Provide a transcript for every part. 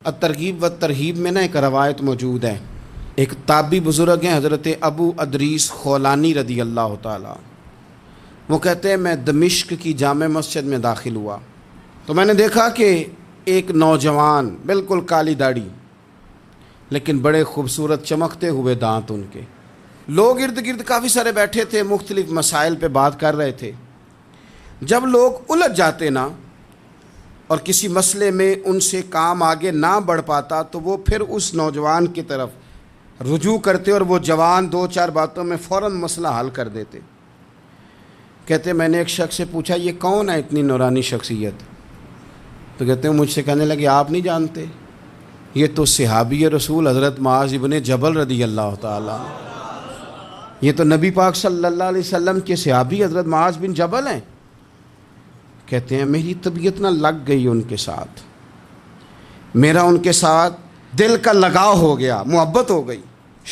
الترغیب و ترہیب میں نا ایک روایت موجود ہے. ایک تابعی بزرگ ہیں حضرت ابو ادریس خولانی رضی اللہ تعالیٰ. وہ کہتے ہیں میں دمشق کی جامع مسجد میں داخل ہوا تو میں نے دیکھا کہ ایک نوجوان بالکل کالی داڑھی لیکن بڑے خوبصورت چمکتے ہوئے دانت ان کے. لوگ ارد گرد کافی سارے بیٹھے تھے، مختلف مسائل پہ بات کر رہے تھے. جب لوگ الجھ جاتے نا اور کسی مسئلے میں ان سے کام آگے نہ بڑھ پاتا تو وہ پھر اس نوجوان کی طرف رجوع کرتے اور وہ جوان دو چار باتوں میں فوراً مسئلہ حل کر دیتے. کہتے میں نے ایک شخص سے پوچھا یہ کون ہے اتنی نورانی شخصیت؟ تو کہتے ہیں مجھ سے کہنے لگے آپ نہیں جانتے، یہ تو صحابی رسول حضرت معاذ ابن جبل رضی اللہ تعالیٰ، یہ تو نبی پاک صلی اللہ علیہ وسلم کے صحابی حضرت معاذ بن جبل ہیں. کہتے ہیں میری طبیعت نہ لگ گئی ان کے ساتھ، میرا ان کے ساتھ دل کا لگاؤ ہو گیا، محبت ہو گئی،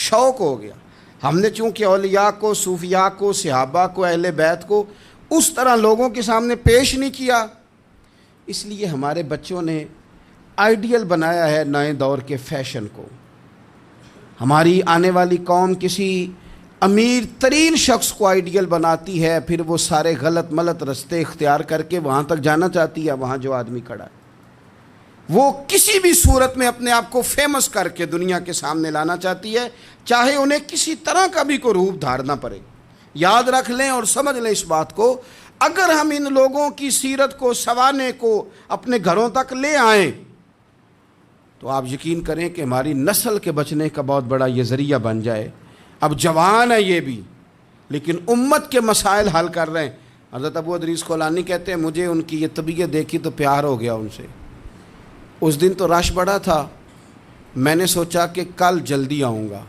شوق ہو گیا. ہم نے چونکہ اولیاء کو، صوفیاء کو، صحابہ کو، اہل بیت کو اس طرح لوگوں کے سامنے پیش نہیں کیا، اس لیے ہمارے بچوں نے آئیڈیل بنایا ہے نئے دور کے فیشن کو. ہماری آنے والی قوم کسی امیر ترین شخص کو آئیڈیل بناتی ہے، پھر وہ سارے غلط ملت رستے اختیار کر کے وہاں تک جانا چاہتی ہے. وہاں جو آدمی کھڑا ہے وہ کسی بھی صورت میں اپنے آپ کو فیمس کر کے دنیا کے سامنے لانا چاہتی ہے، چاہے انہیں کسی طرح کا بھی کوئی روپ دھارنا پڑے. یاد رکھ لیں اور سمجھ لیں اس بات کو، اگر ہم ان لوگوں کی سیرت کو، سوانے کو اپنے گھروں تک لے آئیں تو آپ یقین کریں کہ ہماری نسل کے بچنے کا بہت بڑا یہ ذریعہ بن جائے. اب جوان ہے یہ بھی لیکن امت کے مسائل حل کر رہے ہیں. حضرت ابو ادریس خولانی کہتے ہیں مجھے ان کی یہ طبیعت دیکھی تو پیار ہو گیا ان سے. اس دن تو رش بڑا تھا، میں نے سوچا کہ کل جلدی آؤں گا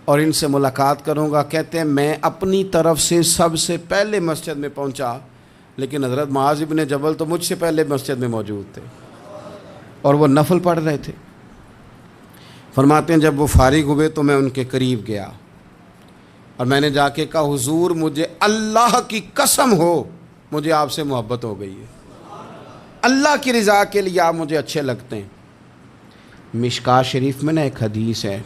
اور ان سے ملاقات کروں گا. کہتے ہیں میں اپنی طرف سے سب سے پہلے مسجد میں پہنچا لیکن حضرت معاذ ابن جبل تو مجھ سے پہلے مسجد میں موجود تھے اور وہ نفل پڑھ رہے تھے. فرماتے ہیں جب وہ فارغ ہوئے تو میں ان کے قریب گیا اور میں نے جا کے کہا حضور مجھے اللہ کی قسم ہو مجھے آپ سے محبت ہو گئی ہے، اللہ کی رضا کے لیے آپ مجھے اچھے لگتے ہیں. مشکاۃ شریف میں نا ایک حدیث ہے،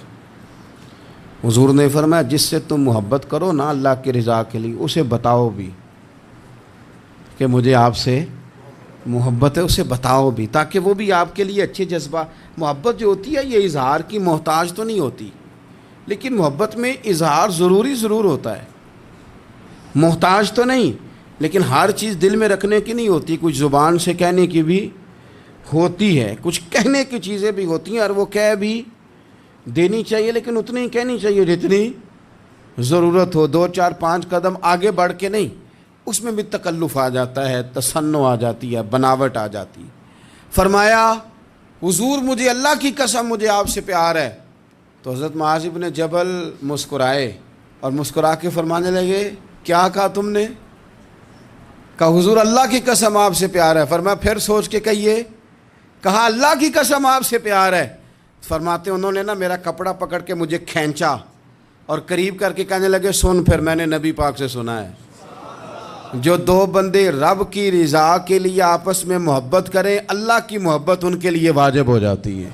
حضور نے فرمایا جس سے تم محبت کرو نا اللہ کی رضا کے لیے اسے بتاؤ بھی کہ مجھے آپ سے محبت ہے، اسے بتاؤ بھی تاکہ وہ بھی آپ کے لیے اچھے جذبہ. محبت جو ہوتی ہے یہ اظہار کی محتاج تو نہیں ہوتی، لیکن محبت میں اظہار ضرور ہوتا ہے. محتاج تو نہیں لیکن ہر چیز دل میں رکھنے کی نہیں ہوتی، کچھ زبان سے کہنے کی بھی ہوتی ہے، کچھ کہنے کی چیزیں بھی ہوتی ہیں اور وہ کہہ بھی دینی چاہیے لیکن اتنی ہی کہنی چاہیے جتنی ضرورت ہو. 2 4 5 قدم آگے بڑھ کے نہیں، اس میں بھی تکلف آ جاتا ہے، تصنع آ جاتی ہے، بناوٹ آ جاتی. فرمایا حضور مجھے اللہ کی قسم مجھے آپ سے پیار ہے. تو حضرت معاذ بن جبل مسکرائے اور مسکرا کے فرمانے لگے کیا کہا تم نے؟ کہا حضور اللہ کی قسم آپ سے پیار ہے. فرمایا پھر سوچ کے کہیے. کہا اللہ کی قسم آپ سے پیار ہے. فرماتے انہوں نے نا میرا کپڑا پکڑ کے مجھے کھینچا اور قریب کر کے کہنے لگے سن پھر میں نے نبی پاک سے سنا ہے جو 2 بندے رب کی رضا کے لیے آپس میں محبت کریں اللہ کی محبت ان کے لیے واجب ہو جاتی ہے.